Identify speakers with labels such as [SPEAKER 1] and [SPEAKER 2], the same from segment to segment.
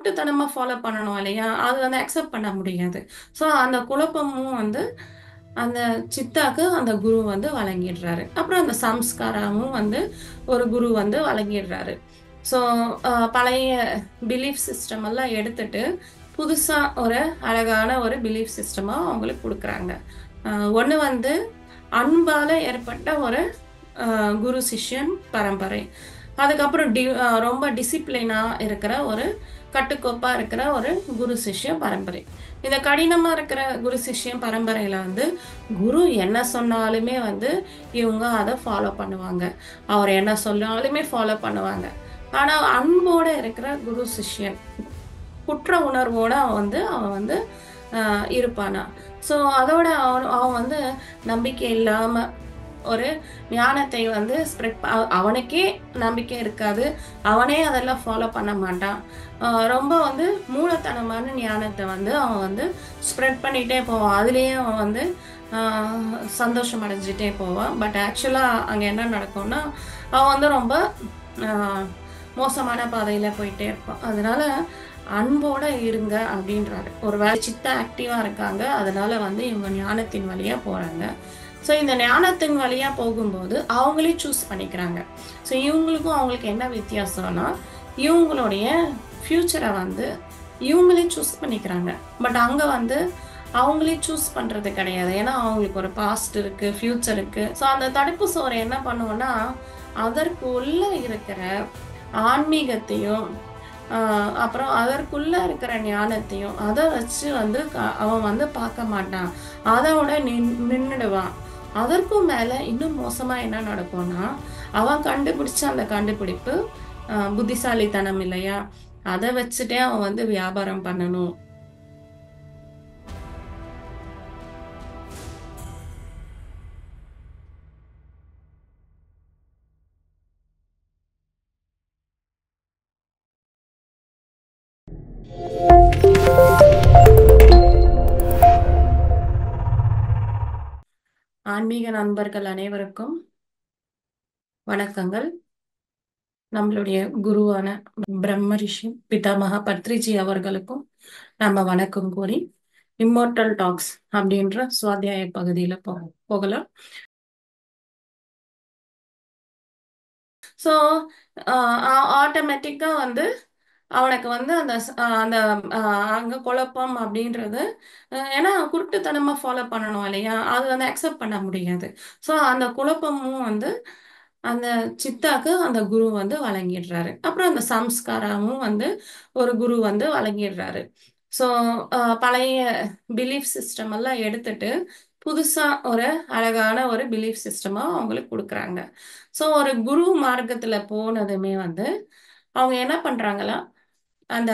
[SPEAKER 1] குருட்டுத்தனமா follow பண்ணணும் இல்லையா? அது வந்து அக்செப்ட் பண்ண முடியாது. ஸோ அந்த குழப்பமும் வந்து அந்த சித்தாக்கு அந்த குரு வந்து வழங்கிடுறாரு. அப்புறம் அந்த சம்ஸ்காராவும் வந்து ஒரு குரு வந்து வழங்கிடுறாரு. ஸோ பழைய பிலீஃப் சிஸ்டம் எல்லாம் எடுத்துட்டு, புதுசா ஒரு அழகான ஒரு பிலீஃப் சிஸ்டமா அவங்களுக்கு குடுக்குறாங்க. அ ஒண்ணு வந்து அன்பால ஏற்பட்ட ஒரு குரு சிஷ்யன் பரம்பரை. அதுக்கப்புறம் ரொம்ப டிசிப்ளினா இருக்கிற ஒரு கட்டுக்கோப்பா இருக்கிற ஒரு குரு சிஷ்ய பரம்பரை. இந்த கடினமா இருக்கிற குரு சிஷ்யன் பரம்பரையில வந்து குரு என்ன சொன்னாலுமே வந்து இவங்க அத ஃபாலோ பண்ணுவாங்க. அவர் என்ன சொன்னாலுமே ஃபாலோ பண்ணுவாங்க. ஆனா அன்போட இருக்கிற குரு சிஷ்யன் குற்ற உணர்வோட அவன் வந்து இருப்பானா. ஸோ அதோட அவன் வந்து நம்பிக்கை இல்லாம ஒரு ஞானத்தை வந்து அவனுக்கே நம்பிக்கை இருக்காது. அவனே அதெல்லாம் ஃபாலோ பண்ண மாட்டான். ரொம்ப வந்து மூலத்தனமான ஞானத்த வந்து அவன் வந்து ஸ்ப்ரெட் பண்ணிட்டே போவான். அதிலேயே அவன் வந்து அ சந்தோஷம் அடைஞ்சுட்டே போவான். பட் ஆக்சுவலா அங்க என்ன நடக்கும்னா, அவன் வந்து ரொம்ப அ மோசமான பாதையில போயிட்டே இருப்பான். அதனால அன்போட இருங்க அப்படின்றாரு. ஒரு வேளை சித்த ஆக்டிவா இருக்காங்க. அதனால வந்து இவங்க ஞானத்தின் வழியா போறாங்க. ஸோ இந்த ஞானத்தின் வழியா போகும்போது அவங்களே சூஸ் பண்ணிக்கிறாங்க. ஸோ இவங்களுக்கும் அவங்களுக்கு என்ன வித்தியாசம்னா, இவங்களுடைய ஃபியூச்சர வந்து இவங்களே சூஸ் பண்ணிக்கிறாங்க. பட் அங்க வந்து அவங்களே சூஸ் பண்றது கிடையாது. ஏன்னா அவங்களுக்கு ஒரு பாஸ்ட் இருக்கு, ஃபியூச்சர் இருக்கு. ஸோ அந்த தடுப்பு சுவர் என்ன பண்ணும்னா, அதற்குள்ள இருக்கிற ஆன்மீகத்தையும், அப்புறம் அதற்குள்ள இருக்கிற ஞானத்தையும், அத வச்சு வந்து அவன் வந்து பார்க்க மாட்டான். அதோட நின்னுடுவான். அதற்கும் மேல இன்னும் மோசமா என்ன நடக்கும்னா, அவன் கண்டுபிடிச்ச அந்த கண்டுபிடிப்பு புத்திசாலித்தனம் இல்லையா? அத வச்சுட்டே அவன் வந்து வியாபாரம் பண்ணணும். ஆன்மீக நண்பர்கள் அனைவருக்கும் வணக்கங்கள். நம்மளுடைய குருவான பிரம்ம ரிஷி பிதாமகா பத்ரிஜி அவர்களுக்கும் நம்ம வணக்கம் கூறி இம்மோர்டல் டாக்ஸ் அப்படின்ற சுவாத்தியாய பகுதியில போகலாம். ஸோ ஆட்டோமேட்டிக்கா வந்து அவனுக்கு வந்து அந்த அங்க குழப்பம் அப்படின்றது ஏன்னா குருட்டுத்தனமா ஃபாலோ பண்ணணும் இல்லையா? அது வந்து அக்செப்ட் பண்ண முடியாது. ஸோ அந்த குழப்பமும் வந்து அந்த சித்தாக்கு அந்த குரு வந்து வழங்கிடுறாரு. அப்புறம் அந்த சம்ஸ்காராவும் வந்து ஒரு குரு வந்து வழங்கிடுறாரு. ஸோ பழைய பிலீஃப் சிஸ்டம் எல்லாம் எடுத்துட்டு புதுசா ஒரு அழகான ஒரு பிலீஃப் சிஸ்டமா அவங்களுக்கு குடுக்குறாங்க. ஸோ ஒரு குரு மார்க்கத்துல போனதுமே வந்து அவங்க என்ன பண்றாங்களா, அந்த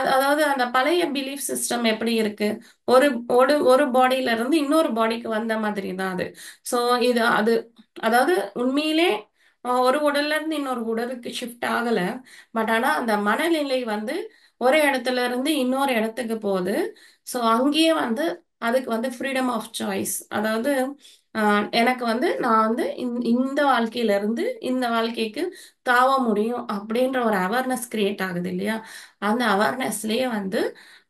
[SPEAKER 1] அதாவது அந்த பழைய பிலீஃப் சிஸ்டம் எப்படி இருக்கு? ஒரு ஒரு பாடியில இருந்து இன்னொரு பாடிக்கு வந்த மாதிரி தான் அது. ஸோ அது அதாவது உண்மையிலே ஒரு உடல்ல இருந்து இன்னொரு உடலுக்கு ஷிஃப்ட் ஆகல. பட் ஆனா அந்த மனநிலை வந்து ஒரு இடத்துல இருந்து இன்னொரு இடத்துக்கு போகுது. ஸோ அங்கேயே வந்து அதுக்கு வந்து ஃப்ரீடம் ஆஃப் சாய்ஸ். அதாவது எனக்கு வந்து நான் வந்து இந்த வாழ்க்கையில இருந்து இந்த வாழ்க்கைக்கு தாவ முடியும் அப்படின்ற ஒரு அவேர்னஸ் கிரியேட் ஆகுது இல்லையா? அந்த அவேர்னஸ்லயே வந்து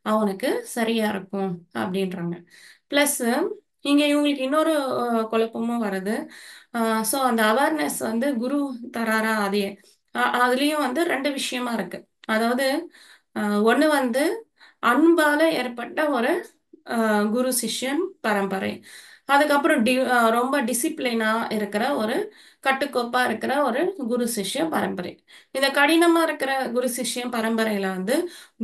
[SPEAKER 1] அவனுக்கு சரியா இருக்கும் அப்படின்றாங்க. பிளஸ் இங்க இவங்களுக்கு இன்னொரு குழப்பமும் வருது. ஸோ அந்த அவேர்னஸ் வந்து குரு தராரா அதே அதுலயும் வந்து 2 விஷயமா இருக்கு. அதாவது ஒண்ணு வந்து அன்பால ஏற்பட்ட ஒரு குரு சிஷ்யன் பரம்பரை. அதுக்கப்புறம் ரொம்ப டிசிப்ளினா இருக்கிற ஒரு கட்டுக்கோப்பா இருக்கிற ஒரு குரு சிஷ்ய பரம்பரை. இந்த கடினமா இருக்கிற குரு சிஷ்யன் பரம்பரையில வந்து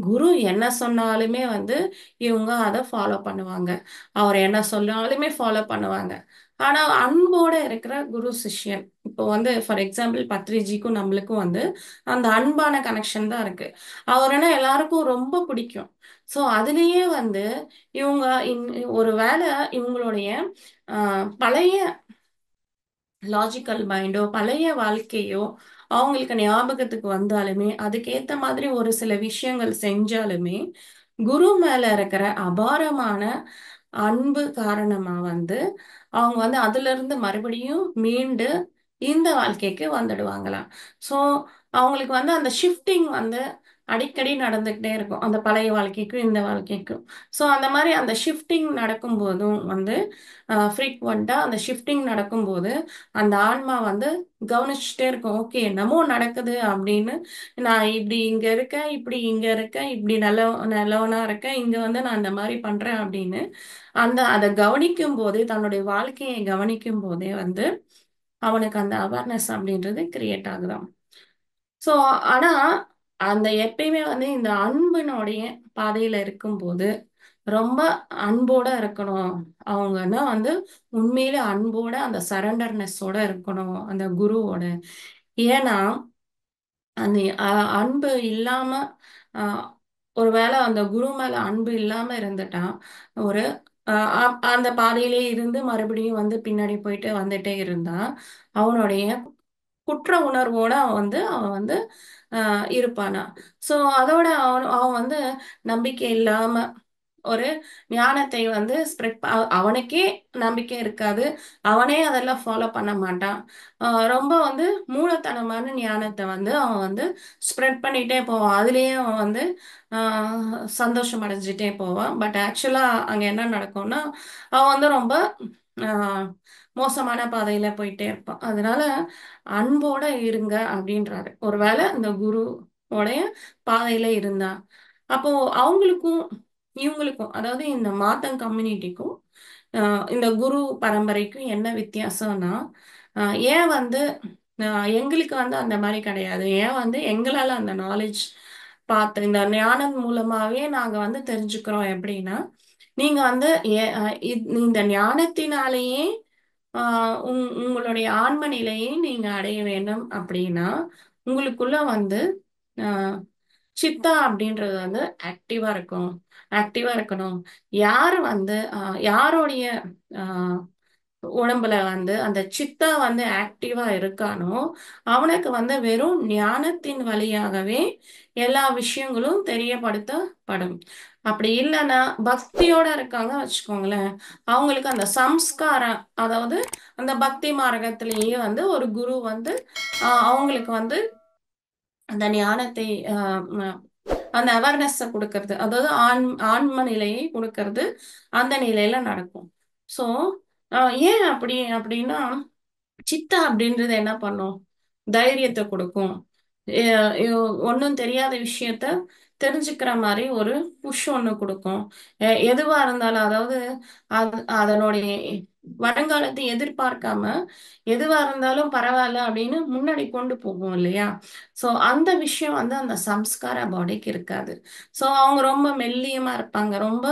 [SPEAKER 1] குரு என்ன சொன்னாலுமே வந்து இவங்க அத ஃபாலோ பண்ணுவாங்க. அவர் என்ன சொன்னாலுமே ஃபாலோ பண்ணுவாங்க. ஆனா அன்போட இருக்கிற குரு சிஷ்யன் இப்போ வந்து ஃபார் எக்ஸாம்பிள் பத்ரிஜிக்கும் நம்மளுக்கும் வந்து அந்த அன்பான கனெக்ஷன் தான் இருக்கு. அவருன்னா எல்லாருக்கும் ரொம்ப பிடிக்கும். ஸோ அதுலயே வந்து இவங்க ஒரு வேளை இவங்களுடைய பழைய லாஜிக்கல் மைண்டோ பழைய வாழ்க்கையோ அவங்களுக்கு ஞாபகத்துக்கு வந்தாலுமே அதுக்கேத்த மாதிரி ஒரு சில விஷயங்கள் செஞ்சாலுமே குரு மேல இருக்கிற அபாரமான அன்பு காரணமா வந்து அவங்க வந்து அதுல இருந்து மறுபடியும் மீண்டு இந்த வாழ்க்கைக்கு வந்துடுவாங்களாம். ஸோ அவங்களுக்கு வந்து அந்த ஷிஃப்டிங் வந்து அடிக்கடி நடந்துகிட்டே இருக்கும். அந்த பழைய வாழ்க்கைக்கும், இந்த வாழ்க்கைக்கும். ஸோ அந்த மாரி அந்த ஷிஃப்டிங் நடக்கும்போதும் வந்து ஃப்ரீக்வென்ட்டா அந்த ஷிஃப்டிங் நடக்கும்போது, அந்த ஆன்மா வந்து கவனிச்சுட்டே இருக்கும். ஓகே என்னமோ நடக்குது அப்படின்னு. நான் இப்படி இங்க இருக்கேன், இப்படி இங்க இருக்கேன், இப்படி நல்லவனா இருக்கேன். இங்க வந்து நான் இந்த மாரி பண்றேன் அப்படின்னு. அத கவனிக்கும்போதே, தன்னுடைய வாழ்க்கைய கவனிக்கும்போதே வந்து, அவனுக்கு அந்த அவேர்னஸ் அப்படின்றது கிரியேட் ஆகுதாம். ஸோ ஆனா, அந்த எப்பயுமே வந்து இந்த அன்பினுடைய பாதையில இருக்கும்போது, ரொம்ப அன்போட இருக்கணும். அவங்கன்னா வந்து உண்மையிலே அன்போட, அந்த சரண்டர்னஸோட இருக்கணும், அந்த குருவோட. ஏன்னா, அந்த அன்பு இல்லாம அ ஒரு வேள அந்த குரு மேல அன்பு இல்லாம இருந்துட்டா, ஒரு அ அ அந்த பாதையிலே இருந்து மறுபடியும் வந்து பின்னாடி போயிட்டு வந்துட்டே இருந்தா, அவனுடைய குற்ற உணர்வோட அவன் வந்து இருப்பானாம். ஸோ அதோட அவன் அவன் வந்து நம்பிக்கை இல்லாம ஒரு ஞானத்தை வந்து ஸ்ப்ரெட் அவனுக்கே நம்பிக்கை இருக்காது. அவனே அதெல்லாம் ஃபாலோ பண்ண மாட்டான். ரொம்ப வந்து மூலத்தனமான ஞானத்த வந்து அவன் வந்து ஸ்ப்ரெட் பண்ணிட்டே போவான். அதிலேயே அவன் வந்து அ சந்தோஷம் அடைஞ்சுட்டே போவான். பட் ஆக்சுவலா அங்க என்ன நடக்கும்னா, அவன் வந்து ரொம்ப அ மோசமான பாதையில போயிட்டே இருப்பான். அதனால அன்போட இருங்க அப்படின்றாரு. ஒரு வேள இந்த குரு உடைய பாதையில இருந்தா. அப்போ அவங்களுக்கும், இவங்களுக்கும் அதாவது இந்த மாத்தங் கம்யூனிட்டிக்கும், அ இந்த குரு பரம்பரைக்கும் என்ன வித்தியாசம்னா, அ ஏன் வந்து அ எங்களுக்கு வந்து அந்த மாரி கிடையாது. ஏன் வந்து எங்களால அந்த நாலேட்ஜ் பார்த்து இந்த ஞானம் மூலமாவே நாங்க வந்து தெரிஞ்சுக்கிறோம் எப்படின்னா, நீங்க வந்து எ அ இந்த ஞானத்தினாலேயே ஆ உங்களுடைய ஆன்ம நிலையை நீங்க அடைய வேண்டும் அப்படின்னா, உங்களுக்குள்ள வந்து அ சித்தா அப்படின்றது வந்து ஆக்டிவா இருக்கணும். ஆக்டிவா இருக்கணும். யாரு வந்து யாருடைய அ உடம்புல வந்து அந்த சித்தா வந்து ஆக்டிவா இருக்கானோ, அவனுக்கு வந்து வெறும் ஞானத்தின் வழியாகவே எல்லா விஷயங்களும் தெரியப்படுத்தப்படும். அப்படி இல்லன்னா, பக்தியோட இருக்காங்க வச்சுக்கோங்களேன், அவங்களுக்கு அந்த சம்ஸ்காரம் அதாவது அந்த பக்தி மார்க்கத்திலேயே வந்து ஒரு குரு வந்து அவங்களுக்கு வந்து அந்த ஞானத்தை அ ம அந்த அவேர்னஸ குடுக்கறது. அதாவது ஆன்ம நிலையை குடுக்கறது, அந்த நிலையில நடக்கும். ஸோ, அ ஏன் அப்படி அப்படின்னா, சித்தா அப்படின்றது என்ன பண்ணும்? தைரியத்த குடுக்கும். எ யோ ஒண்ணும் தெரியாத விஷயத்த தெரிஞ்சுக்கிற மாரி ஒரு புஷ் ஒண்ணு குடுக்கும். எதுவா இருந்தாலும் அதாவது அதனுடைய வருங்காலத்தை எதிர்பார்க்காம, எதுவா இருந்தாலும் பரவால்ல அப்படின்னு முன்னாடி கொண்டு போகும் இல்லையா? ஸோ அந்த விஷயம் வந்து அந்த சம்ஸ்கார பாடிக்கு இருக்காது. ஸோ அவங்க ரொம்ப மெல்லியமா இருப்பாங்க. ரொம்ப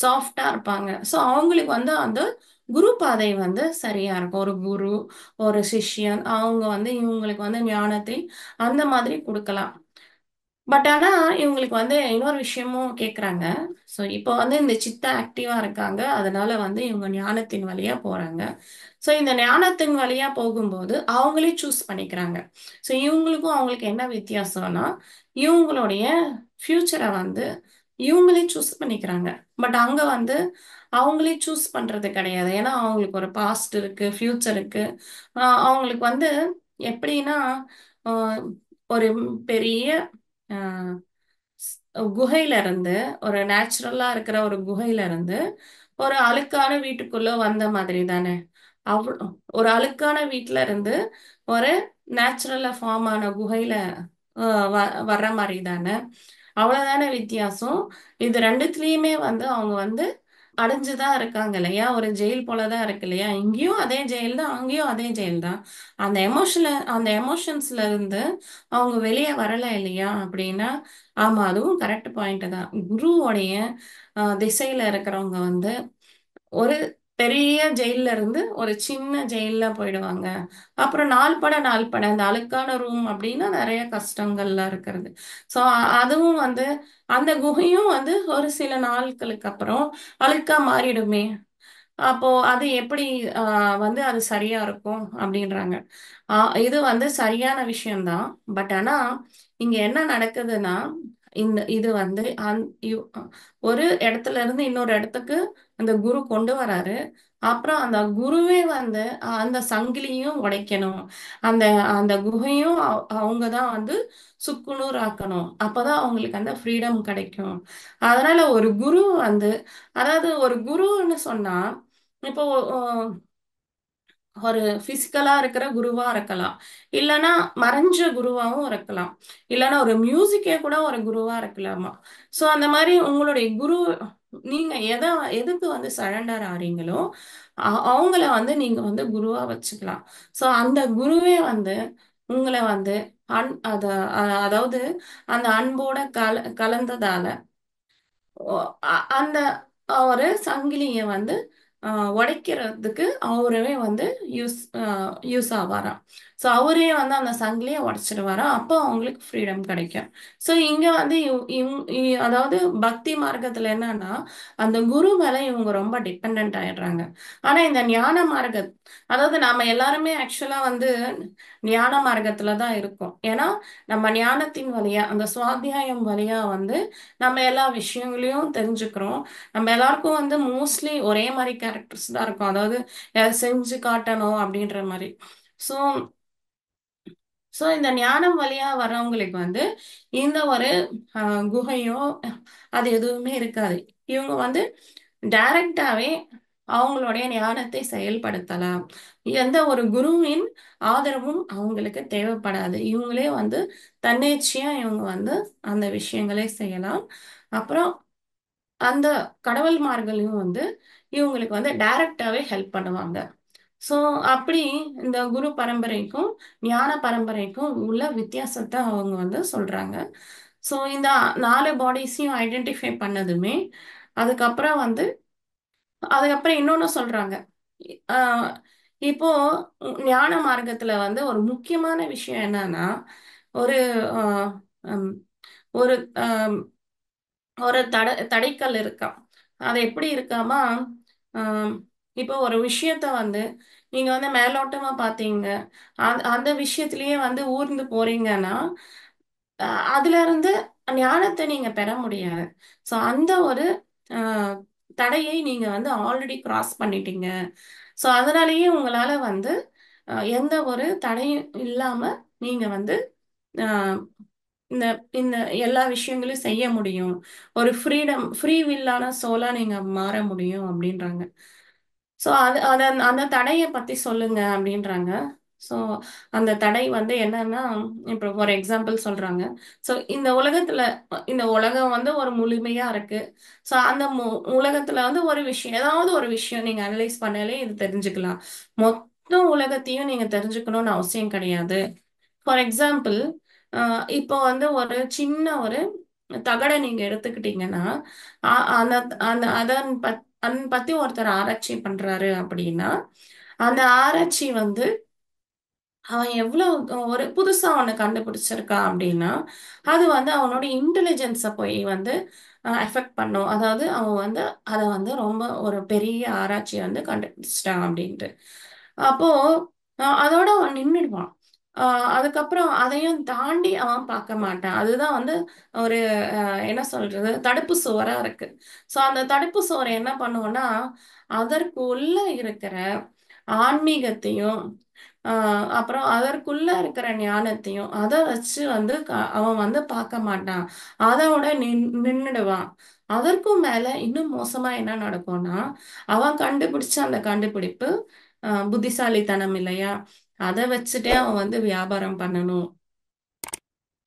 [SPEAKER 1] சாஃப்ட்டா இருப்பாங்க. ஸோ அவங்களுக்கு வந்து அந்த குரு பாதை வந்து சரியா இருக்கும். ஒரு குரு, ஒரு சிஷ்யன் அவங்க வந்து இவங்களுக்கு வந்து ஞானத்தை அந்த மாதிரி குடுக்கலாம். பட் ஆனா, இவங்களுக்கு வந்து இன்னொரு விஷயமும் கேட்குறாங்க. ஸோ, இப்போ வந்து இந்த சித்தா ஆக்டிவா இருக்காங்க. அதனால வந்து இவங்க ஞானத்தின் வழியா போறாங்க. ஸோ, இந்த ஞானத்தின் வழியா போகும்போது, அவங்களே சூஸ் பண்ணிக்கிறாங்க. ஸோ, இவங்களுக்கும் அவங்களுக்கு என்ன வித்தியாசம்னா, இவங்களுடைய ஃபியூச்சர வந்து இவங்களே சூஸ் பண்ணிக்கிறாங்க. பட் அங்க வந்து அவங்களே சூஸ் பண்றது கிடையாது. ஏன்னா, அவங்களுக்கு ஒரு பாஸ்ட் இருக்கு, ஃபியூச்சர் இருக்கு. அவங்களுக்கு வந்து எப்படின்னா, அ ஒரு பெரிய அ குகையில இருந்து, ஒரு நேச்சுரலா இருக்கிற ஒரு குகையில இருந்து, ஒரு அழுக்கான வீட்டுக்குள்ள வந்த மாதிரி தானே! அவ் ஒரு அழுக்கான வீட்ல இருந்து, ஒரு நேச்சுரலா ஃபார்ம் ஆன குகையில அ வ வர்ற மாரி தானே! அவ்வளோதானே வித்தியாசம். இது 2த்துலயுமே வந்து அவங்க வந்து அடைஞ்சு தான் இருக்காங்க இல்லையா? ஒரு ஜெயில் போல தான் இருக்கு இல்லையா? இங்கேயும் அதே ஜெயில் தான், அங்கேயும் அதே ஜெயில் தான். அந்த எமோஷன்ஸ்ல இருந்து அவங்க வெளிய வரல இல்லையா? அப்படின்னா, ஆமா அதுவும் கரெக்ட் பாயிண்ட் தான். குருவோடைய திசையில இருக்கிறவங்க வந்து ஒரு பெரிய ஜெயில்ல இருந்து ஒரு சின்ன ஜெயில்ல போயிடுவாங்க. அப்புறம் நாள் பட அந்த அழுக்கான ரூம் அப்டின்னா நெறைய கஷ்டங்கள்லாம் இருக்கிறது. ஸோ அதுவும் வந்து அந்த குகையும் வந்து ஒரு சில நாட்களுக்கு அப்புறம் அழுக்கா மாறிடுமே! அப்போ அது எப்படி அ வந்து அது சரியா இருக்கும் அப்டின்றாங்க. ஆ இது வந்து சரியான விஷயம் தான். பட் ஆனா, இங்க என்ன நடக்குதுன்னா, இது வந்து அந் யு அ ஒரு இடத்துல இருந்து இன்னொரு இடத்துக்கு அந்த குரு கொண்டு வராரு. அப்புறம் அந்த குருவே வந்து அந்த சங்கிலியும் உடைக்கணும். அந்த அந்த குகையும் அவங்க தான் வந்து சுக்குநூறு ஆக்கணும். அப்பதான் அவங்களுக்கு அந்த ஃப்ரீடம் கிடைக்கும். அதனால ஒரு குரு வந்து அதாவது ஒரு குருன்னு சொன்னா, இப்போ ஒரு பிசிக்கலா இருக்கிற குருவா இருக்கலாம். இல்லன்னா மறைஞ்ச குருவாவும் இருக்கலாம். இல்லன்னா ஒரு மியூசிக்கே கூட ஒரு குருவா இருக்கலாமா. சோ அந்த மாரி உங்களுடைய குரு நீங்க எதுக்கு வந்து சரண்டர் ஆறீங்களோ, அவங்கள வந்து நீங்க வந்து குருவா வச்சுக்கலாம். சோ அந்த குருவே வந்து உங்கள வந்து அத அதாவது அந்த அன்போட கலந்ததால ஓ அந்த ஒரு சங்கிலிய வந்து அ உடைக்கிறதுக்கு அவரே வந்து யூஸ் ஆவாராம். ஸோ அவரே வந்து அந்த சங்கிலிய உடைச்சிருவாராம். அப்போ அவங்களுக்கு ஃப்ரீடம் கிடைக்கும். ஸோ இங்க வந்து இவ் இவ் இ அதாவது பக்தி மார்க்கத்துல என்னன்னா, அந்த குரு மேல இவங்க ரொம்ப டிபெண்டன்ட் ஆயிடுறாங்க. ஆனா இந்த ஞான மார்க்க அதாவது நாம எல்லாருமே ஆக்சுவலா வந்து ஞான மார்க்கத்துல தான் இருக்கோம். ஏன்னா, நம்ம ஞானத்தின் வழியா, அந்த சுவாத்தியாயம் வழியா வந்து நம்ம எல்லா விஷயங்களையும் தெரிஞ்சுக்கிறோம். நம்ம எல்லாருக்கும் வந்து மோஸ்ட்லி ஒரே மாரி கேரக்டர்ஸ் தான் இருக்கும். அதாவது செஞ்சு காட்டணும் அப்படின்ற மாரி. ஸோ ஸோ இந்த ஞானம் வழியா வர்றவங்களுக்கு வந்து இந்த ஒரு அ குகையோ அது எதுவுமே இருக்காது. இவங்க வந்து டைரக்ட்டாவே அவங்களுடைய ஞானத்தை செயல்படுத்தலாம். எந்த ஒரு குருவின் ஆதரவும் அவங்களுக்கு தேவைப்படாது. இவங்களே வந்து தன்னிச்சையா இவங்க வந்து அந்த விஷயங்களை செய்யலாம். அப்புறம் அந்த கடவுள்மார்களும் வந்து இவங்களுக்கு வந்து டைரக்ட்டாவே ஹெல்ப் பண்ணுவாங்க. ஸோ அப்படி இந்த குரு பரம்பரைக்கும், ஞான பரம்பரைக்கும் உள்ள வித்தியாசத்த அவங்க வந்து சொல்றாங்க. ஸோ இந்த 4 பாடிஸையும் ஐடென்டிஃபை பண்ணதுமே, அதுக்கப்புறம் வந்து அதுக்கப்புறம் இன்னொன்னு சொல்றாங்க. ஆ இப்போ ஞான மார்க்கத்துல வந்து ஒரு முக்கியமான விஷயம் என்னன்னா, ஒரு அ அம் ஒரு அ ஒரு தடைக்கல் இருக்காம். அது எப்படி இருக்காமா, அம் இப்போ ஒரு விஷயத்த வந்து நீங்க வந்து மேலோட்டமா பார்த்தீங்க. அந்த விஷயத்திலேயே வந்து ஊர்ந்து போறீங்கன்னா, அ அதிலருந்து ஞானத்த நீங்க பெற முடியாது. ஸோ அந்த ஒரு அ தடையை நீங்க வந்து ஆல்ரெடி கிராஸ் பண்ணிட்டீங்க. ஸோ அதனாலேயே உங்களால வந்து எந்த ஒரு தடையும் இல்லாம நீங்க வந்து அ இந்த இந்த எல்லா விஷயங்களையும் செய்ய முடியும். ஒரு ஃப்ரீ வில்லான சோலா நீங்க மாற முடியும் அப்டின்றாங்க. ஸோ அது அத அந்த தடைய பத்தி சொல்லுங்க அப்டின்றாங்க. ஸோ அந்த தடை வந்து என்னன்னா, இப்போ ஃபார் எக்ஸாம்பிள் சொல்றாங்க. ஸோ இந்த உலகம் வந்து ஒரு முழுமையா இருக்கு. ஸோ அந்த உலகத்துல வந்து ஒரு விஷயம் ஏதாவது ஒரு விஷயம் நீங்க அனலைஸ் பண்ணாலே இது தெரிஞ்சுக்கலாம். மொத்த உலகத்தையும் நீங்க தெரிஞ்சுக்கணும்னு அவசியம் கிடையாது. ஃபார் எக்ஸாம்பிள், அ இப்போ வந்து ஒரு சின்ன ஒரு தகட நீங்க எடுத்துக்கிட்டீங்கன்னா, அ அந்த அந்த அதன் பத்தி ஒருத்தர் ஆராய்ச்சி பண்றாரு அப்படின்னா, அந்த ஆராய்ச்சி வந்து அவன் எவ்ளோ ஒரு புதுசா ஒண்ணு கண்டுபிடிச்சிருக்கான் அப்படின்னா, அது வந்து அவனோட இன்டெலிஜென்ஸ போய் வந்து அஃபெக்ட் பண்ணும். அதாவது அவன் வந்து அத வந்து ரொம்ப ஒரு பெரிய ஆராய்ச்சிய வந்து கண்டுபிடிச்சுட்டான் அப்படின்ட்டு. அப்போ அதோட அவன் நின்னுடுவான். அ அதுக்கப்புறம் அதையும் தாண்டி அவன் பார்க்க மாட்டான். அதுதான் வந்து ஒரு என்ன சொல்றது? தடுப்பு சுவரா இருக்கு. ஸோ அந்த தடுப்பு சுவர் என்ன பண்ணும்னா, அதற்குள்ள இருக்கிற ஆன்மீகத்தையும் ஆ அப்புறம் அதற்குள்ள இருக்கிற ஞானத்தையும், அத வச்சு வந்து அவன் வந்து பார்க்க மாட்டான். அதோட நின்னுடுவான். அதற்கும் மேல இன்னும் மோசமா என்ன நடக்கும்னா, அவன் கண்டுபிடிச்ச அந்த கண்டுபிடிப்பு புத்திசாலித்தனம் இல்லையா? அத வச்சுட்டே அவன் வந்து வியாபாரம் பண்ணணும்.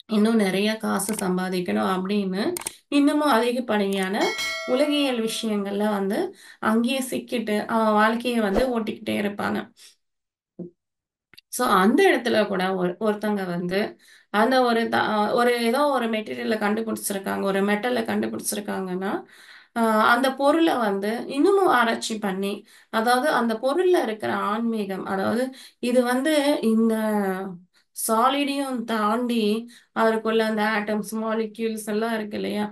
[SPEAKER 1] இன்னும் நெறைய காசு சம்பாதிக்கணும் அப்படின்னு, இன்னமும் அதிகப்படியான உலகியல் விஷயங்கள்ல வந்து அங்கேயே சிக்கிட்டு, அவன் வாழ்க்கைய வந்து ஓட்டிக்கிட்டே இருப்பாங்க. ஸோ அந்த இடத்துல கூட ஒருத்தங்க வந்து அந்த ஒரு ஏதோ ஒரு மெட்டீரியல கண்டுபிடிச்சிருக்காங்க. ஒரு மெட்டல கண்டுபிடிச்சிருக்காங்கன்னா, அ அந்த பொருள வந்து இன்னமும் ஆராய்ச்சி பண்ணி, அதாவது அந்த பொருள்ல இருக்கிற ஆன்மீகம், அதாவது இது வந்து இந்த சாலிடையும் தாண்டி அதற்குள்ள அந்த ஆட்டம்ஸ், மாலிக்யூல்ஸ் எல்லாம் இருக்கு இல்லையா?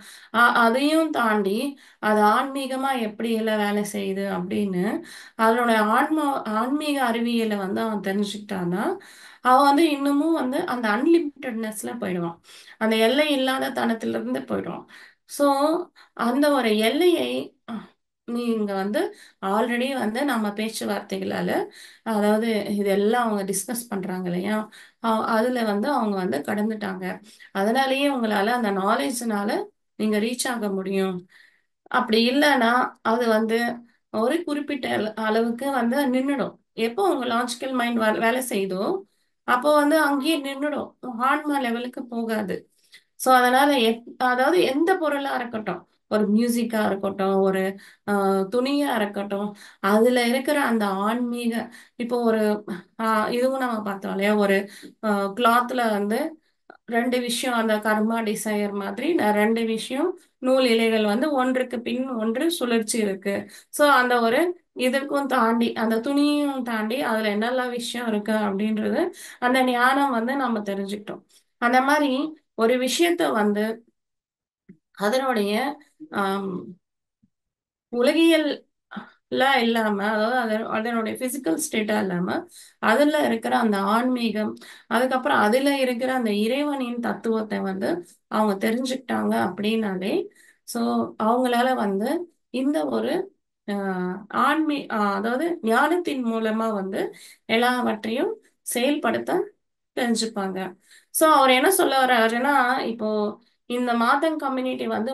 [SPEAKER 1] அதையும் தாண்டி அது ஆன்மீகமா எப்படியெல்லாம் வேலை செய்யுது அப்படின்னு, அதனோட ஆன்மீக அறிவியல வந்து அவன் தெரிஞ்சுக்கிட்டான்னா, அவன் வந்து இன்னமும் வந்து அந்த அன்லிமிட்டட்னஸ்ல போயிடுவான். அந்த எல்லை இல்லாத தனத்திலிருந்து போயிடுவான். ஸோ, அந்த ஒரு எல்லையை நீங்க வந்து ஆல்ரெடி வந்து நம்ம பேச்சுவார்த்தைகளால, அதாவது இதெல்லாம் அவங்க டிஸ்கஸ் பண்றாங்க இல்லையா? அதுல வந்து அவங்க வந்து கடந்துட்டாங்க. அதனாலேயே உங்களால அந்த நாலேட்ஜ்னால நீங்க ரீச் ஆக முடியும். அப்படி இல்லன்னா, அது வந்து ஒரு குறிப்பிட்ட அளவுக்கு வந்து நின்னுடும். எப்போ உங்க லாஜிக்கல் மைண்ட் வேலை செய்யுதோ, அப்போ வந்து அங்கேயே நின்னுடும். ஆன்மா லெவலுக்கு போகாது. ஸோ அதனால அதாவது எந்த பொருளா இருக்கட்டும். ஒரு மியூசிக்கா இருக்கட்டும், ஒரு அ துணியா இருக்கட்டும், அதுல இருக்கிற அந்த ஆன்மீக இப்போ ஒரு அ இதுவும் நம்ம பார்த்தோம் இல்லையா? ஒரு அ கிளாத்ல வந்து 2 விஷயம் அந்த கர்மா டிசையர் மாதிரி 2 விஷயம் நூல் இழைகள் வந்து ஒன்றுக்கு பின் ஒன்று சுழற்சி இருக்கு. ஸோ அந்த ஒரு இதற்கும் தாண்டி அந்த துணியையும் தாண்டி அதுல என்னெல்லாம் விஷயம் இருக்கு அப்படின்றது அந்த ஞானம் வந்து நம்ம தெரிஞ்சுக்கிட்டோம். அந்த மாரி ஒரு விஷயத்த வந்து அதனுடைய ஆம், உலகியல் இல்லாம அதாவது அதனுடைய பிசிக்கல் ஸ்டேட்டா இல்லாம அதுல இருக்கிற அந்த ஆன்மீகம் அதுக்கப்புறம் அதுல இருக்கிற அந்த இறைவனின் தத்துவத்தை வந்து அவங்க தெரிஞ்சுக்கிட்டாங்க அப்படின்னாலே சோ அவங்களால வந்து இந்த ஒரு ஆஹ் அதாவது ஞானத்தின் மூலமா வந்து எல்லாவற்றையும் செயல்படுத்த தெரிஞ்சுப்பாங்க. சோ அவர் என்ன சொல்ல வர்றாருன்னா, இப்போ இந்த மாதங் கம்யூனிட்டி வந்து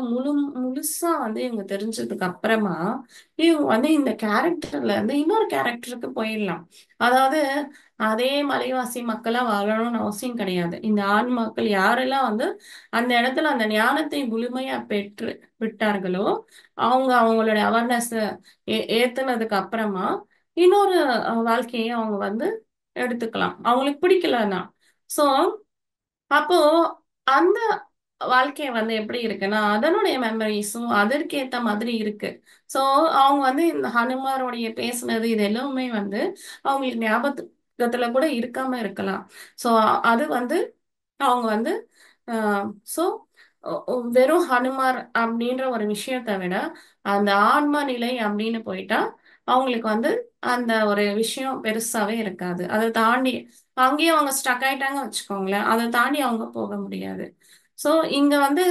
[SPEAKER 1] முழுசா வந்து இவங்க தெரிஞ்சதுக்கு அப்புறமா, இவங்க வந்து இந்த கேரக்டர்ல இருந்து இன்னொரு கேரக்டருக்கு போயிடலாம். அதாவது அதே மலைவாசி மக்களா வாழணும்னு அவசியம் கிடையாது. இந்த ஆன்மாக்கள் யாரெல்லாம் வந்து அந்த இடத்துல அந்த ஞானத்தை முழுமையா பெற்று விட்டார்களோ, அவங்க அவங்களுடைய அவேர்னஸ் ஏத்துனதுக்கு அப்புறமா, இன்னொரு வாழ்க்கைய அவங்க வந்து எடுத்துக்கலாம். அவங்களுக்கு பிடிக்கலன்னா. சோ, அப்போ அந்த வாழ்க்கை வந்து எப்படி இருக்குன்னா, அதனுடைய மெமரீஸும் அதற்கேத்த மாதிரி இருக்கு. சோ, அவங்க வந்து இந்த ஹனுமாருடைய பேசுனது இது எல்லாமே வந்து அவங்களுக்கு ஞாபகத்துல கூட இருக்காம இருக்கலாம். சோ, அது வந்து அவங்க வந்து அ சோ வெறும் ஹனுமார் அப்படின்ற ஒரு விஷயத்த விட, அந்த ஆன்ம நிலை அப்படின்னு போயிட்டா, அவங்களுக்கு வந்து அந்த ஒரு விஷயம் பெருசாவே இருக்காது. அத தாண்டி அங்கேயே அவங்க ஸ்டக் ஆயிட்டாங்கன்னு வச்சுக்கோங்களேன். அத தாண்டி அவங்க போக முடியாது. சோ இங்க வந்து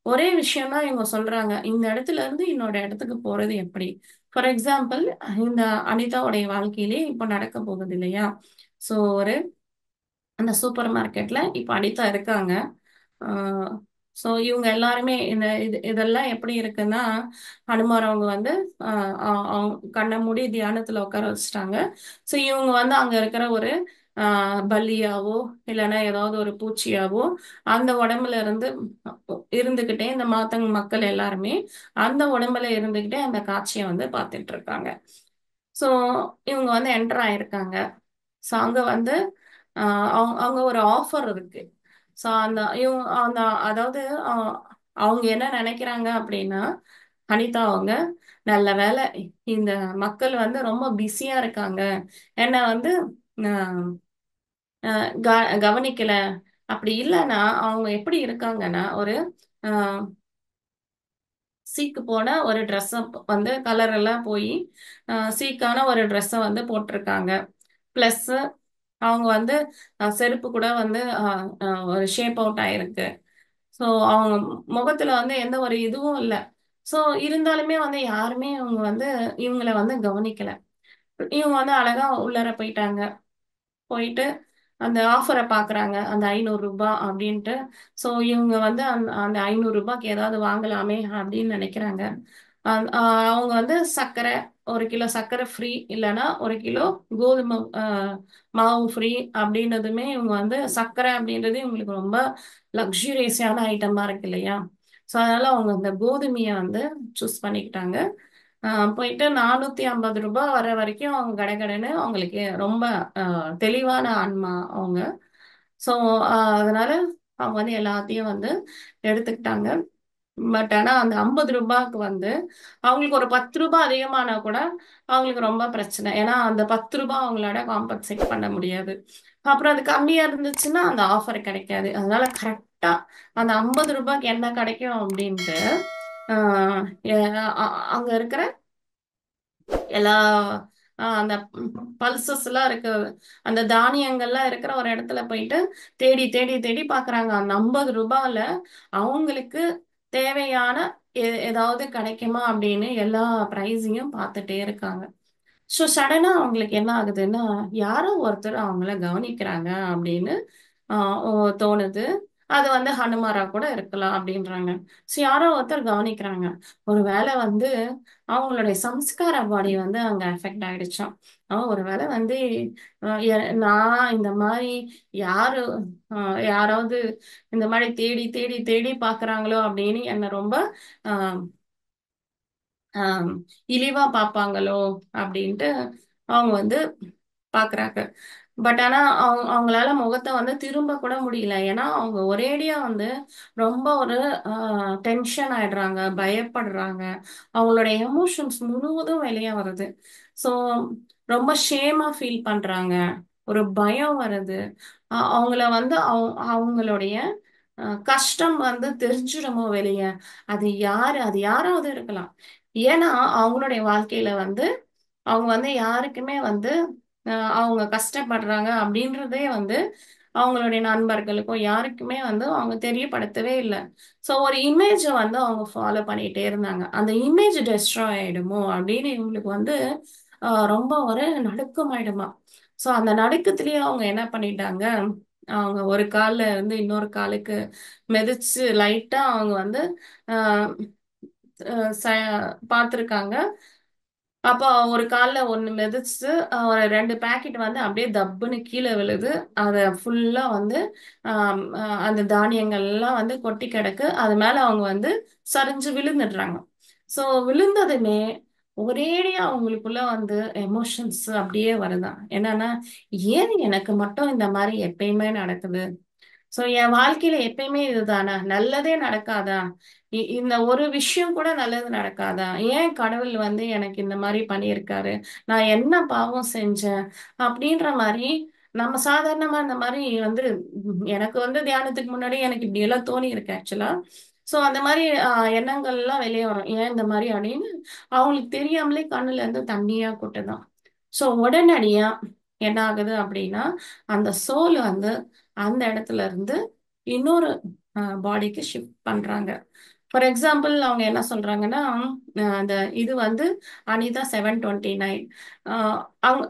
[SPEAKER 1] ஒரே விஷயம் தான் இவங்க சொல்றாங்க. இந்த இடத்துல இருந்து இன்னொரு இடத்துக்கு போறது எப்படி? ஃபார் எக்ஸாம்பிள் இந்த அனிதாவுடைய வாழ்க்கையிலே இப்ப நடக்க போகுது இல்லையா? சோ ஒரு அந்த சூப்பர் மார்க்கெட்ல இப்ப அனிதா இருக்காங்க. ஆ ஸோ இவங்க எல்லாருமே இதெல்லாம் எப்படி இருக்குன்னா, ஹனுமார் அவங்க வந்து அ அவங்க கண்ண மூடி தியானத்துல உட்கார வச்சுட்டாங்க. ஸோ இவங்க வந்து அங்க இருக்கிற ஒரு அ பல்லியாவோ, இல்லன்னா ஏதாவது ஒரு பூச்சியாவோ, அந்த உடம்புல இருந்து இருந்துகிட்டே இந்த மக்கள் எல்லாருமே அந்த உடம்புல இருந்துகிட்டே அந்த காட்சிய வந்து பார்த்துட்டு இருக்காங்க. ஸோ இவங்க வந்து என்டர் ஆயிருக்காங்க. ஸோ அங்க வந்து அ அங்க ஒரு ஆஃபர் இருக்கு. ஸோ அந்த அதாவது அ அவங்க என்ன நெனைக்கிறாங்க அப்படின்னா, அனிதா அவங்க, நல்ல வேளை இந்த மக்கள் வந்து ரொம்ப பிஸியா இருக்காங்க. என்ன வந்து அ அ க கவனிக்கல. அப்படி இல்லன்னா, அவங்க எப்படி இருக்காங்கன்னா, ஒரு அ சீக்கு போன ஒரு ட்ரெஸ்ஸ வந்து கலர் எல்லாம் போயி, சீக்கான ஒரு ட்ரெஸ்ஸ வந்து போட்டிருக்காங்க. பிளஸ்ஸு அவங்க வந்து செருப்பு கூட வந்து அ அ ஒரு ஷேப் அவுட் ஆயிருக்கு. ஸோ அவங்க முகத்துல வந்து எந்த ஒரு இதுவும் இல்ல. ஸோ இருந்தாலுமே வந்து யாருமே இவங்க வந்து இவங்கள வந்து கவனிக்கல. இவங்க வந்து அழகா உள்ளார போயிட்டாங்க. போயிட்டு அந்த ஆஃபர பார்க்குறாங்க. அந்த ரூ. 500 அப்படின்ட்டு. ஸோ இவங்க வந்து அந்த ரூ. 500க்கு ஏதாவது வாங்கலாமே அப்படின்னு நெனைக்கிறாங்க. அ அ அவங்க வந்து சர்க்கரை 1 கிலோ சர்க்கரை ஃப்ரீ இல்லன்னா 1 கிலோ கோதுமை மாவு ஃப்ரீ அப்படின்னதுமே இவங்க வந்து சர்க்கரை அப்படின்றது இவங்களுக்கு ரொம்ப லக்ஸூரியஸான ஐட்டமா இருக்கு இல்லையா? ஸோ அதனால அவங்க அந்த கோதுமைய வந்து சூஸ் பண்ணிக்கிட்டாங்க. அ போயிட்டு ரூ. 450 வர வரைக்கும் அவங்க கடகடன்னு அவங்களுக்கு ரொம்ப தெளிவான ஆன்மா அவங்க. ஸோ அதனால அவங்க வந்து எல்லாத்தையும் வந்து எடுத்துக்கிட்டாங்க. பட் ஆனா அந்த ரூ. 50க்கு வந்து அவங்களுக்கு ஒரு ரூ. 10 அதிகமானா கூட அவங்களுக்கு ரொம்ப பிரச்சனை. ஏன்னா அந்த ரூ. 10 அவங்களால காம்பன்சேட் பண்ண முடியாது. அப்புறம் அது கம்மியா இருந்துச்சுன்னா அந்த ஆஃபர் கிடைக்காது. அதனால கரெக்ட்டா அந்த ரூ. 50க்கு என்ன கிடைக்கும் அப்படின்ட்டு, ஆ எ அ அங்க இருக்கிற எல்லா அந்த பல்சஸ்லாம் இருக்கு. அந்த தானியங்கள்லாம் இருக்கிற ஒரு இடத்துல போயிட்டு தேடி, தேடி, தேடி பார்க்குறாங்க. அந்த ரூ. 50ல அவங்களுக்கு தேவையான ஏதாவது கிடைக்குமா அப்படின்னு எல்லா பிரைஸையும் பார்த்துட்டே இருக்காங்க. ஸோ சடனா அவங்களுக்கு என்ன ஆகுதுன்னா, யாரோ ஒருத்தர் அவங்கள கவனிக்கிறாங்க அப்படின்னு ஆ ஓ தோணுது. அது வந்து ஹனுமாரா கூட இருக்கலாம் அப்படின்றாங்க. ஸோ யாரோ ஒருத்தர் கவனிக்கிறாங்க. ஒரு வேளை வந்து அவங்களுடைய சம்ஸ்கார பாடி வந்து அங்க அஃபெக்ட் ஆயிடுச்சாம். ஒரு வேளை வந்து நான் இந்த மாரி யாரு அ யாராவது இந்த மாரி தேடி தேடி தேடி பார்க்குறாங்களோ அப்படின்னு என்ன ரொம்ப அ ஆம். இழிவா பார்ப்பாங்களோ! அப்டின்ட்டு அவங்க வந்து பார்க்குறாங்க. பட் ஆனா, அவங்களால முகத்த வந்து திரும்ப கூட முடியல. ஏன்னா, அவங்க ஒரேடியா வந்து ரொம்ப ஒரு அ டென்ஷன் ஆயிடுறாங்க, பயப்படுறாங்க. அவங்களோட எமோஷன்ஸ் முழுவதும் வெளிய வருது. ஸோ, ரொம்ப ஷேமா ஃபீல் பண்றாங்க. ஒரு பயம் வருது. அவங்கள வந்து அவங்களுடைய கஷ்டம் வந்து தெரிஞ்சிடுமோ வெளிய. அது யாரு? அது யாராவது இருக்கலாம். ஏன்னா, அவங்களுடைய வாழ்க்கையில வந்து அவங்க வந்து யாருக்குமே வந்து அவங்க கஷ்டப்படுறாங்க அப்படின்றதே வந்து அவங்களுடைய நண்பர்களுக்கோ யாருக்குமே வந்து அவங்க தெரியப்படுத்தவே இல்ல. ஸோ ஒரு இமேஜ வந்து அவங்க ஃபாலோ பண்ணிட்டே இருந்தாங்க. அந்த இமேஜ் டெஸ்ட்ராய் ஆயிடுமோ அப்படின்னு இவங்களுக்கு வந்து ரொம்ப ஒரு நடுக்கமாயிடுமாம். ஸோ அந்த நடுக்கத்திலேயே அவங்க என்ன பண்ணிட்டாங்க, அவங்க ஒரு கால்ல இருந்து இன்னொரு காலுக்கு மிதிச்சு லைட்டா அவங்க வந்து அ அ ச பார்த்துருக்காங்க. அப்போ ஒரு கால்ல 1 மிதிச்சு, ஒரு 2 பாக்கெட் வந்து அப்படியே தப்புன்னு கீழ விழுது. அத ஃபுல்லா வந்து அந்த தானியங்கள்லாம் வந்து கொட்டி கிடக்கு. அது மேல அவங்க வந்து சரிஞ்சு விழுந்துடுறாங்க. ஸோ விழுந்ததுமே, ஒரேடியா அவங்களுக்குள்ள வந்து எமோஷன்ஸ் அப்படியே வருதாம். என்னன்னா, "ஏன் எனக்கு மட்டும் இந்த மாரி எப்பயுமே நடக்குது?" ஸோ என் வாழ்க்கையில எப்பயுமே இதுதானா? நல்லதே நடக்காதா? இந்த ஒரு விஷயம் கூட நல்லது நடக்காதா? ஏன் கடவுள் வந்து எனக்கு இந்த மாரி பண்ணியிருக்காரு? நான் என்ன பாவம் செஞ்சேன்? அப்படின்ற மாரி நம்ம சாதாரணமா இந்த மாரி வந்து எனக்கு வந்து தியானத்துக்கு முன்னாடி எனக்கு இப்படியெல்லாம் தோணியிருக்கு ஆக்சுவலா. ஸோ அந்த மாரி எண்ணங்கள்லாம் வெளிய வரும். ஏன் இந்த மாரி அப்படின்னு அவங்களுக்கு தெரியாமலே கண்ணுல இருந்து தண்ணீயா கொட்டுதாம். ஸோ உடனடியா என்ன ஆகுது அப்படின்னா, அந்த சோல் வந்து அந்த இடத்துல இருந்து இன்னொரு பாடிக்கு ஷிஃப்ட் பண்றாங்க. ஃபார் எக்ஸாம்பிள் அவங்க என்ன சொல்றாங்கன்னா, அந்த இது வந்து அனிதா 729 அ அவங்க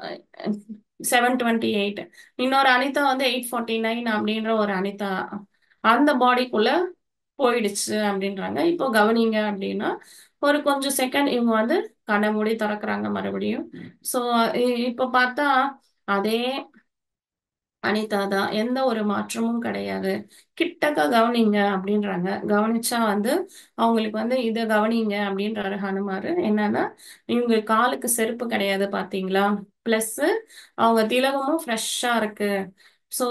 [SPEAKER 1] 728 இன்னொரு அனிதா வந்து 849 அப்படின்ற ஒரு அனிதா அந்த பாடிக்குள்ள போயிடுச்சு அப்படின்றாங்க. இப்போ கவனிங்க அப்படின்னா, ஒரு கொஞ்சம் செகண்ட் இவங்க வந்து கண்ண மூடி தொறக்குறாங்க மறுபடியும். ஸோ இப்ப பார்த்தா அதே அனிதா தான். எந்த ஒரு மாற்றமும் கிடையாது. கிட்டக்க கவனிங்க அப்டின்றாங்க. கவனிச்சா வந்து அவங்களுக்கு வந்து இத கவனிங்க அப்டின்றாரு ஹனுமாரு. என்னன்னா, இவங்க காலுக்கு செருப்பு கிடையாது பார்த்தீங்களா? பிளஸ்ஸு அவங்க திலகமும் ஃப்ரெஷ்ஷா இருக்கு. ஸோ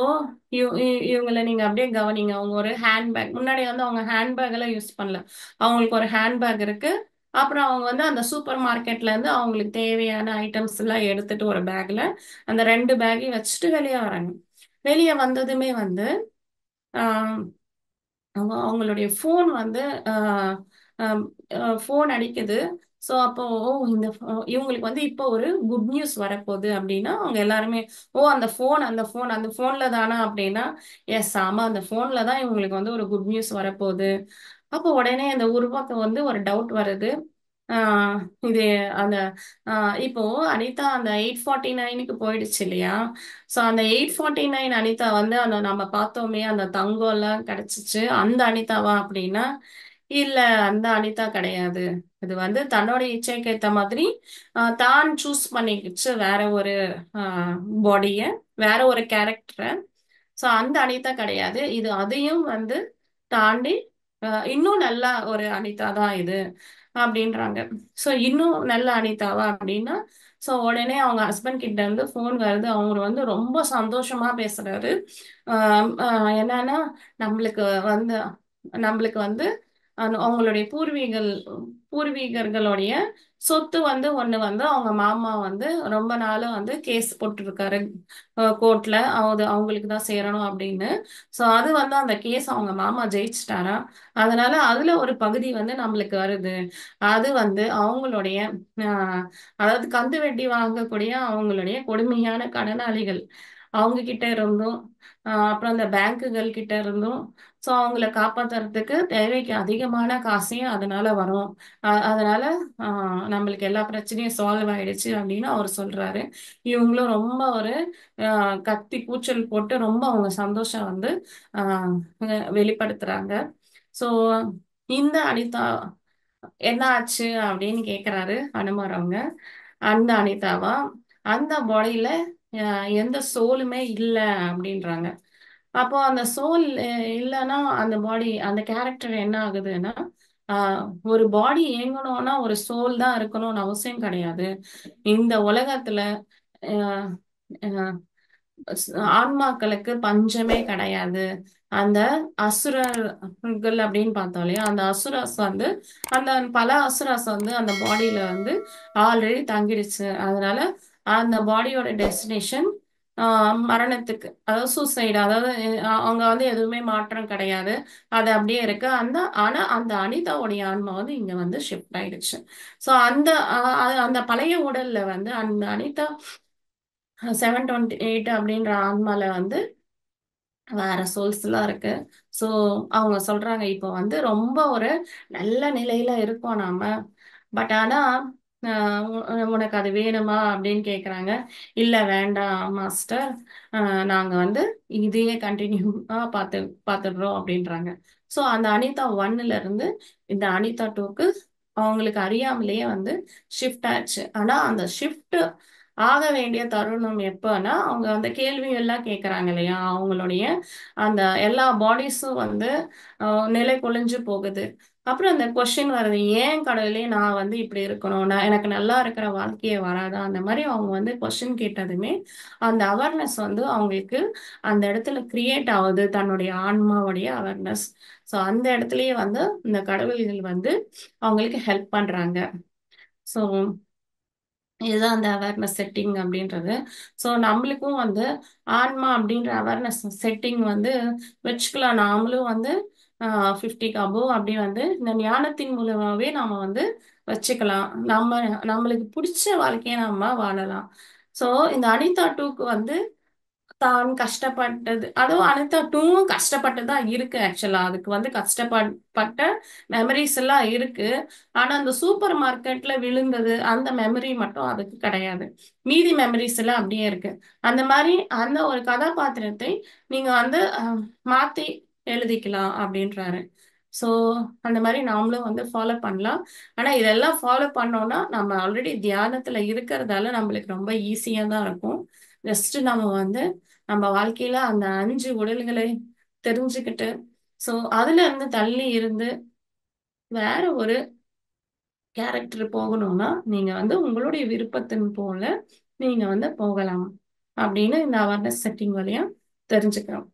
[SPEAKER 1] இவங்கள நீங்க அப்டியே கவனிங்க. அவங்க ஒரு ஹேண்ட் பேக் முன்னாடி வந்து அவங்க ஹேண்ட் பேக் எல்லாம் யூஸ் பண்ணல. அவங்களுக்கு ஒரு ஹேண்ட் பேக் இருக்கு. அப்புறம் அவங்க வந்து அந்த சூப்பர் மார்க்கெட்லேருந்து அவங்களுக்கு தேவையான ஐட்டம்ஸ் எல்லாம் எடுத்துட்டு ஒரு பேக்ல அந்த 2 பேக்கையும் வச்சுட்டு வெளிய வராங்க. வெளிய வந்ததுமே வந்து, ஆ அவங்களுடைய ஃபோன் வந்து அ அம் ஃபோன் அடிக்குது. ஸோ அப்போ ஓ இந்த இவங்களுக்கு வந்து இப்போ ஒரு குட் நியூஸ் வரப்போது அப்டின்னா, அவங்க எல்லாருமே அந்த ஃபோன்ல தானா அப்டின்னா, எஸ் ஆமா அந்த ஃபோன்ல தான் இவங்களுக்கு வந்து ஒரு குட் நியூஸ் வரப்போது. அப்போ உடனே அந்த உருவாக்க வந்து ஒரு டவுட் வருது. ஆ இது அந்த அ இப்போ அனிதா அந்த 849க்கு போயிடுச்சு இல்லையா? ஸோ அந்த 849 அனிதா வந்து அந்த நம்ம பார்த்தோமே அந்த தங்கம்லாம் கிடைச்சுச்சு. அந்த அனிதாவா அப்படின்னா, இல்ல அந்த அனிதா கிடையாது. இது வந்து தன்னோட இச்சைக்கு ஏத்த மாதிரி தான் சூஸ் பண்ணிக்கிச்சு வேற ஒரு அ பாடிய, வேற ஒரு கேரக்டர. ஸோ அந்த அனிதா கிடையாது. இது அதையும் வந்து தாண்டி இன்னும் நல்லா ஒரு அனிதா தான் இது அப்படின்றாங்க. ஸோ இன்னும் நல்ல அனிதாவா அப்படின்னா, ஸோ உடனே அவங்க ஹஸ்பண்ட் கிட்ட இருந்து ஃபோன் வருது. அவரு வந்து ரொம்ப சந்தோஷமா பேசுறாரு. அ அ என்னன்னா, நம்மளுக்கு வந்து நம்மளுக்கு வந்து அவங்களுடைய பூர்வீகர்களுடைய சொத்து வந்து ஒண்ணு வந்து அவங்க மாமா வந்து ரொம்ப நாளா வந்து கேஸ் போட்டுருக்காரு. கோர்ட்ல. அது அவங்களுக்கு தான் சேரணும் அப்படின்னு. ஸோ அது வந்து அந்த கேஸ் அவங்க மாமா ஜெயிச்சுட்டாராம். அதனால அதுல ஒரு பகுதி வந்து நம்மளுக்கு வருது. அது வந்து அவங்களுடைய அ அதாவது கந்து வட்டி வாங்கக்கூடிய அவங்களுடைய கொடுமையான கடனாளிகள். அவங்க கிட்ட இருந்தும், அப்புறம் அந்த பேங்குகள் கிட்ட இருந்தும், ஸோ அவங்கள காப்பாத்துறதுக்கு தேவைக்கு அதிகமான காசையும் அதனால வரும். அதனால அ நம்மளுக்கு எல்லா பிரச்சனையும் சால்வ் ஆயிடுச்சு அப்படின்னு அவரு சொல்றாரு. இவங்களும் ரொம்ப ஒரு அ கத்தி கூச்சல் போட்டு ரொம்ப அவங்க சந்தோஷம் வந்து அ வெளிப்படுத்துறாங்க. ஸோ இந்த அனிதா என்ன ஆச்சு அப்படின்னு கேக்குறாரு அனுமார் அவங்க. அந்த அனிதாவா? அந்த பாடியில அ எந்த சோலுமே இல்ல அப்படின்றாங்க. அப்போ அந்த சோல் இல்லன்னா அந்த பாடி அந்த கேரக்டர் என்ன ஆகுதுன்னா, ஆ ஒரு பாடி இயங்கணும்னா ஒரு சோல் தான் இருக்கணும்னு அவசியம் கிடையாது. இந்த உலகத்துல அ அ ஸ் ஆன்மாக்களுக்கு பஞ்சமே கிடையாது. அந்த அசுரர்கள் அப்படின்னு பார்த்தோம் இல்லையா? அந்த அசுராஸ் வந்து அந்த பல அசுராஸ் வந்து அந்த பாடியில வந்து ஆல்ரெடி தங்கிடுச்சு. அதனால அந்த பாடியோட டெஸ்டினேஷன் ஆ மரணத்துக்கு. அதாவது சூசைட். அதாவது அங்க வந்து எதுவுமே மாற்றம் கிடையாது. அது அப்படியே இருக்கு. ஆனா அந்த அனிதாவுடைய ஆன்மா வந்து இங்க வந்து ஷிஃப்ட் ஆயிடுச்சு. ஸோ அந்த அந்த பழைய உடல்ல வந்து அந்த அனிதா 728 அப்படின்ற ஆன்மால வந்து வேற சோல்ஸ்லாம் இருக்கு. ஸோ அவங்க சொல்றாங்க, இப்போ வந்து ரொம்ப ஒரு நல்ல நிலையில இருக்கோம் நாம. பட் ஆனா, அ உனக்கு அது வேணுமா? அப்படின்னு கேட்குறாங்க. இல்ல வேண்டாம் மாஸ்டர். அ நாங்க வந்து இதையே கன்டினியூவா பார்த்துடுறோம் அப்படின்றாங்க. ஸோ அந்த அனிதா 1ல இருந்து இந்த அனிதா 2க்கு அவங்களுக்கு அறியாமலேயே வந்து ஷிஃப்ட் ஆச்சு. ஆனா அந்த ஷிஃப்ட் ஆக வேண்டிய தருணம் எப்பன்னா, அவங்க அந்த கேள்விகள்லாம் கேட்கறாங்க இல்லையா? அவங்களுடைய அந்த எல்லா பாடிஸும் வந்து அ நிலை குலைஞ்சு போகுது. அப்புறம் அந்த கொஸ்டின் வருது. ஏன் கடவுளே நான் வந்து இப்படி இருக்கணும்? எனக்கு நல்லா இருக்கிற வாழ்க்கையே வராதா? அந்த மாரி அவங்க வந்து கொஸ்டின் கேட்டதுமே, அந்த அவேர்னஸ் வந்து அவங்களுக்கு அந்த இடத்துல கிரியேட் ஆவுது. தன்னுடைய ஆன்மாவுடைய அவேர்னஸ். ஸோ அந்த இடத்துலயே வந்து இந்த கடவுள்கள் வந்து அவங்களுக்கு ஹெல்ப் பண்றாங்க. ஸோ இதுதான் அந்த அவேர்னஸ் செட்டிங் அப்படின்றது. ஸோ நம்மளுக்கும் வந்து ஆன்மா அப்படின்ற அவேர்னஸ் செட்டிங் வந்து வச்சுக்கலாம். நாமளும் வந்து 50க்கு அபோவ் அப்படி வந்து இந்த ஞானத்தின் மூலமாவே நாம வந்து வச்சுக்கலாம். நம்மளுக்கு புடிச்ச வாழ்க்கைய நம்ம வாழலாம். ஸோ இந்த அனிதா 2க்கு வந்து தான் கஷ்டப்பட்டது அதுவும் அனிதா 2வும் கஷ்டப்பட்டு தான் இருக்கு ஆக்சுவலா. அதுக்கு வந்து பட்ட மெமரீஸ் எல்லாம் இருக்கு. ஆனா, அந்த சூப்பர் மார்க்கெட்ல விழுந்தது, அந்த மெமரி மட்டும் அதுக்கு கிடையாது. மீதி மெமரீஸ் எல்லாம் அப்படியே இருக்கு. அந்த மாரி அந்த ஒரு கதாபாத்திரத்தை நீங்க வந்து மாத்தி எழுதிக்கலாம் அப்படின்றாரு. ஸோ, அந்த மாரி நாமளும் வந்து ஃபாலோ பண்ணலாம். ஆனா, இதெல்லாம் ஃபாலோ பண்ணோம்னா, நம்ம ஆல்ரெடி தியானத்துல இருக்கிறதால நம்மளுக்கு ரொம்ப ஈஸியா தான் இருக்கும். ஜஸ்ட் நம்ம வந்து நம்ம வாழ்க்கையில அந்த 5 உடல்களை தெரிஞ்சுக்கிட்டு, ஸோ அதுல இருந்து தள்ளி இருந்து வேற ஒரு கேரக்டர் போகணும்னா, நீங்க வந்து உங்களுடைய விருப்பத்தின் போல நீங்க வந்து போகலாம். அப்படின்னு இந்த அவேர்னஸ் செட்டிங் வழியா தெரிஞ்சுக்கிறோம்.